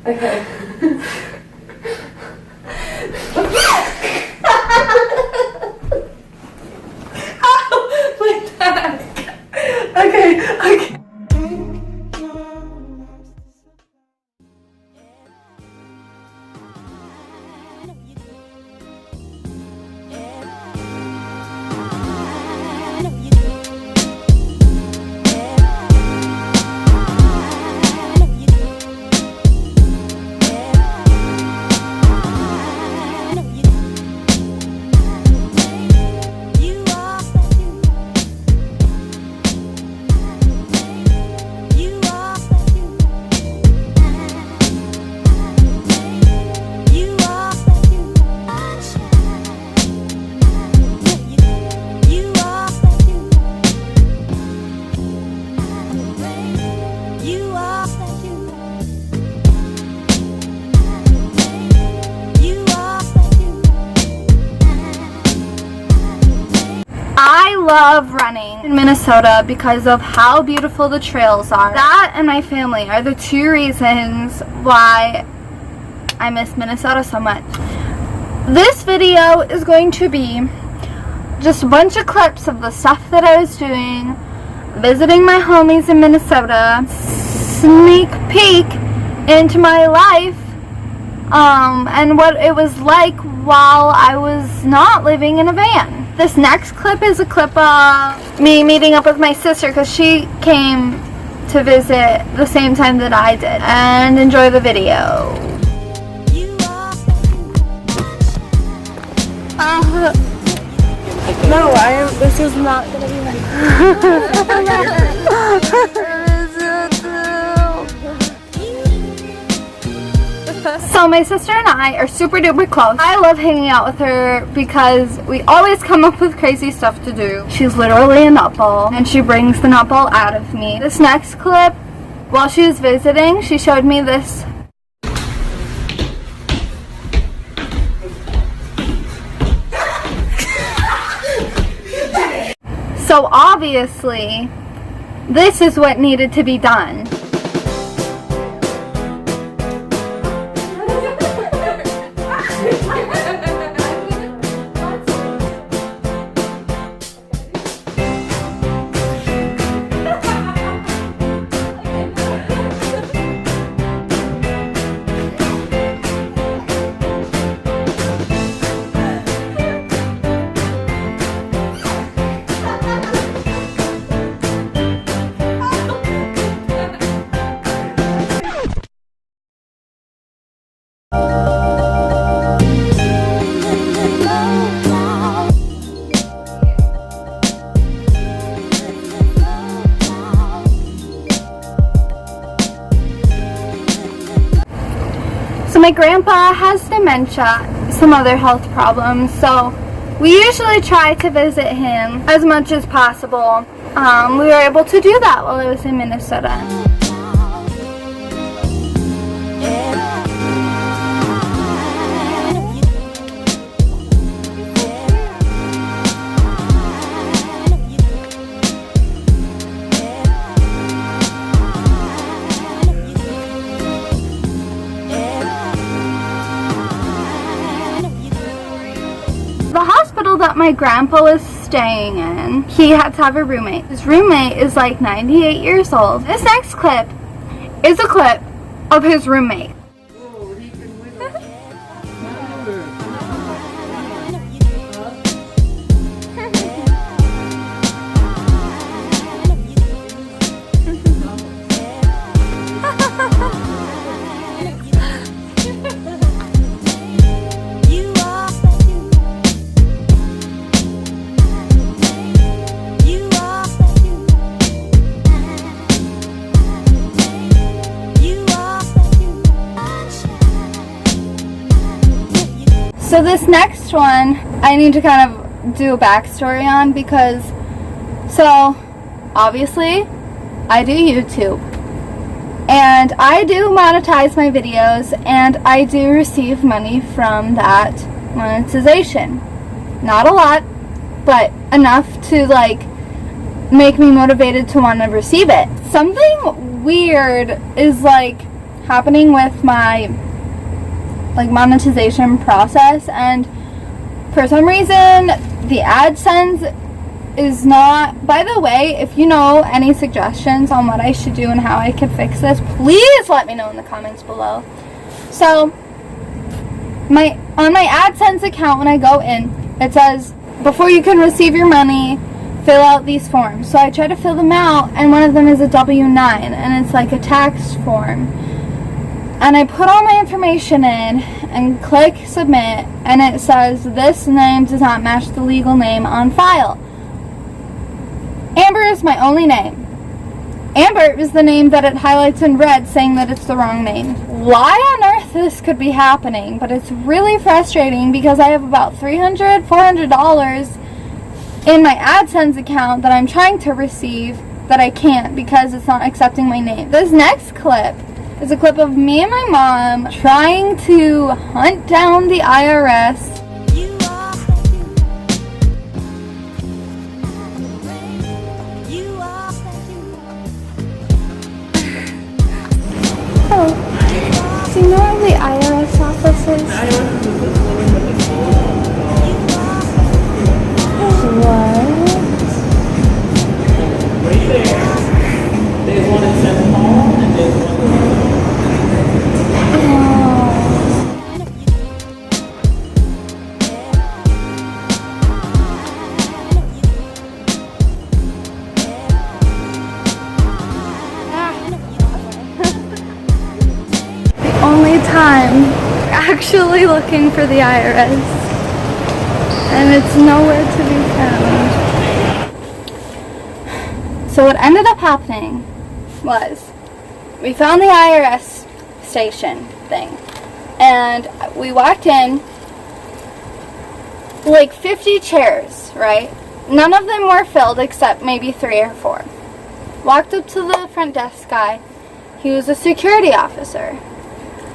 Okay. Ow! My back. Okay. I love running in Minnesota because of how beautiful the trails are. That and my family are the two reasons why I miss Minnesota so much. This video is going to be just a bunch of clips of the stuff that I was doing, visiting my homies in Minnesota, sneak peek into my life, and what it was like while I was not living in a van. This next clip is a clip of me meeting up with my sister because she came to visit the same time that I did. And enjoy the video. No, this is not gonna be So my sister and I are super duper close. I love hanging out with her because we always come up with crazy stuff to do. She's literally a nutball and she brings the nutball out of me. This next clip, while she was visiting, she showed me this. So obviously, this is what needed to be done. So my grandpa has dementia, some other health problems, so we usually try to visit him as much as possible. We were able to do that while I was in Minnesota. The hospital that my grandpa was staying in, he had to have a roommate. His roommate is like 98 years old. This next clip is a clip of his roommate. So this next one, I need to kind of do a backstory on because, so obviously I do YouTube and I do monetize my videos and I do receive money from that monetization. Not a lot, but enough to like make me motivated to want to receive it. Something weird is like happening with my like monetization process, and for some reason the AdSense is not. By the way, if you know any suggestions on what I should do and how I can fix this, please let me know in the comments below. So on my AdSense account, when I go in, it says before you can receive your money, fill out these forms. So I try to fill them out, and one of them is a W-9, and it's like a tax form. And I put all my information in and click submit, and it says this name does not match the legal name on file. Amber is my only name. Amber is the name that it highlights in red, saying that it's the wrong name. Why on earth this could be happening? But it's really frustrating because I have about $300, $400 in my AdSense account that I'm trying to receive that I can't because it's not accepting my name. This next clip is a clip of me and my mom trying to hunt down the IRS. Oh, do you know where the IRS office is? What? Right there. There's one in Seven Hall and there's one in The only time actually looking for the IRS, and it's nowhere to be found. So what ended up happening was we found the IRS station thing, and we walked in, like 50 chairs, right? None of them were filled except maybe 3 or 4. Walked up to the front desk guy. He was a security officer.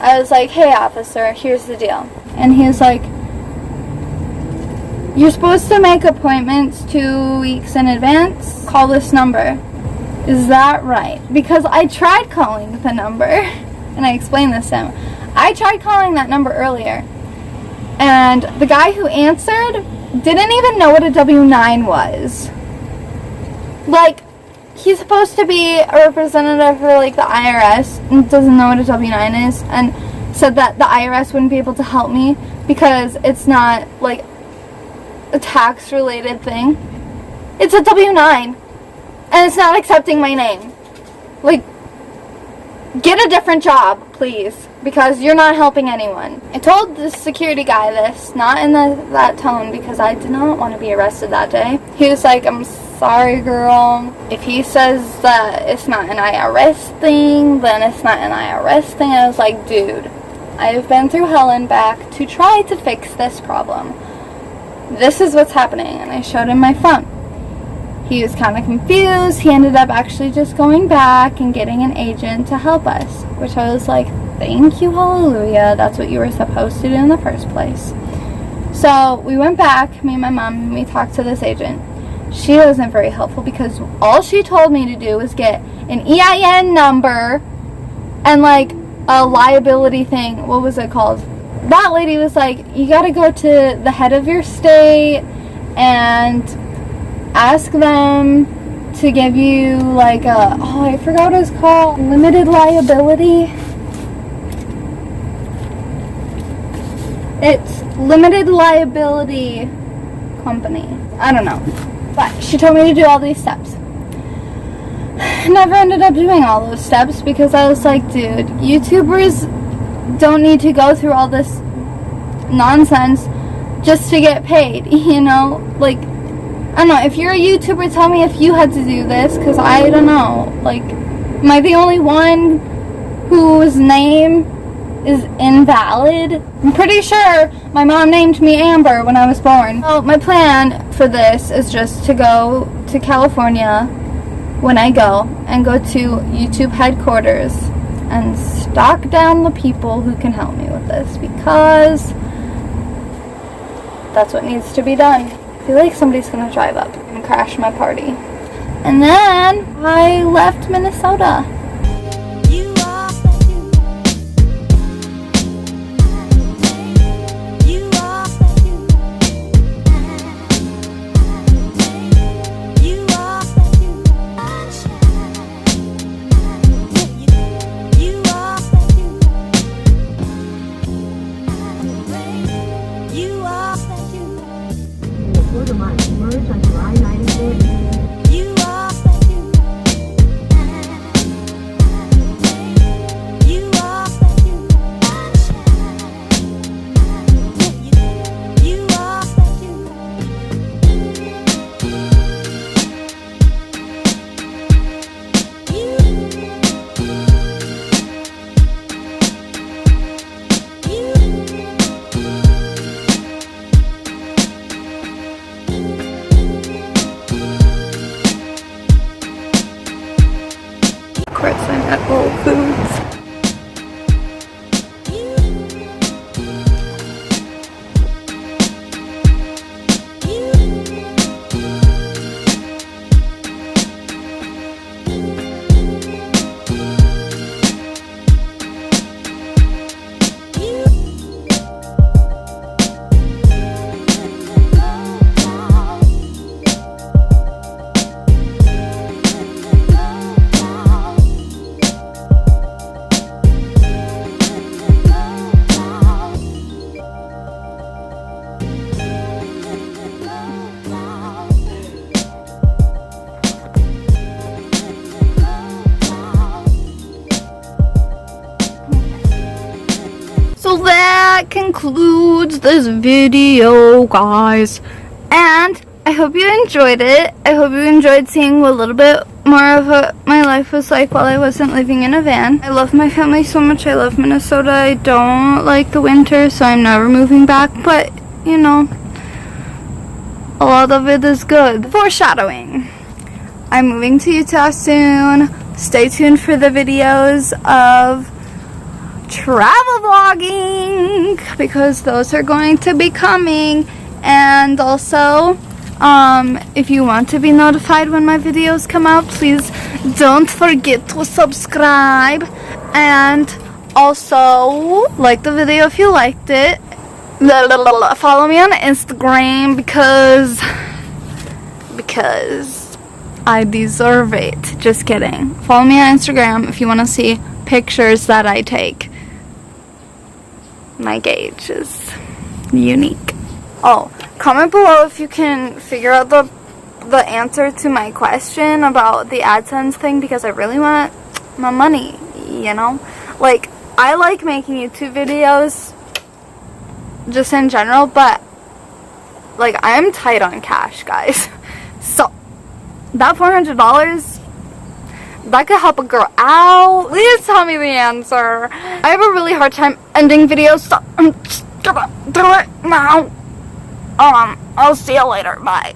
I was like, hey officer, here's the deal. And he was like, you're supposed to make appointments 2 weeks in advance. Call this number. Is that right? Because I tried calling the number, and I explained this to him. I tried calling that number earlier, and the guy who answered didn't even know what a W-9 was. Like, he's supposed to be a representative for like the IRS and doesn't know what a W-9 is, and said that the IRS wouldn't be able to help me because it's not like a tax related thing. It's a W-9 and it's not accepting my name. Like, get a different job, please, because you're not helping anyone. I told the security guy this, not in that tone, because I did not want to be arrested that day. He was like, I'm sorry, girl. If he says that it's not an IRS thing, then it's not an IRS thing. I was like, dude, I have been through hell and back to try to fix this problem. This is what's happening. And I showed him my phone. He was kind of confused. He ended up actually just going back and getting an agent to help us, which I was like, thank you, hallelujah. That's what you were supposed to do in the first place. So we went back, me and my mom, and we talked to this agent. She wasn't very helpful because all she told me to do was get an EIN number and like a liability thing. What was it called? That lady was like, you gotta go to the head of your state and ask them to give you like a, oh, I forgot what it's called, limited liability. It's limited liability company. I don't know. But she told me to do all these steps. Never ended up doing all those steps because I was like, dude, YouTubers don't need to go through all this nonsense just to get paid, you know? Like, I don't know, if you're a YouTuber, tell me if you had to do this, because I don't know. Like, am I the only one whose name is invalid? I'm pretty sure my mom named me Amber when I was born. So my plan for this is just to go to California when I go, and go to YouTube headquarters and stalk down the people who can help me with this, because that's what needs to be done. I feel like somebody's gonna drive up and crash my party. And then I left Minnesota. So that concludes this video, guys. And I hope you enjoyed it. I hope you enjoyed seeing a little bit more of what my life was like while I wasn't living in a van. I love my family so much. I love Minnesota. I don't like the winter, so I'm never moving back. But, you know, a lot of it is good. Foreshadowing. I'm moving to Utah soon. Stay tuned for the videos of travel vlogging because those are going to be coming. And also, if you want to be notified when my videos come out, please don't forget to subscribe. And also, like the video if you liked it. Follow me on Instagram because I deserve it. Just kidding. Follow me on Instagram if you want to see pictures that I take. My gauge is unique. Oh, comment below if you can figure out the answer to my question about the AdSense thing because I really want my money, you know? Like, I like making YouTube videos just in general, but like I'm tight on cash, guys. So that $400 that could help a girl out. Please tell me the answer. I have a really hard time ending videos, so I'm just gonna do it now. I'll see you later. Bye.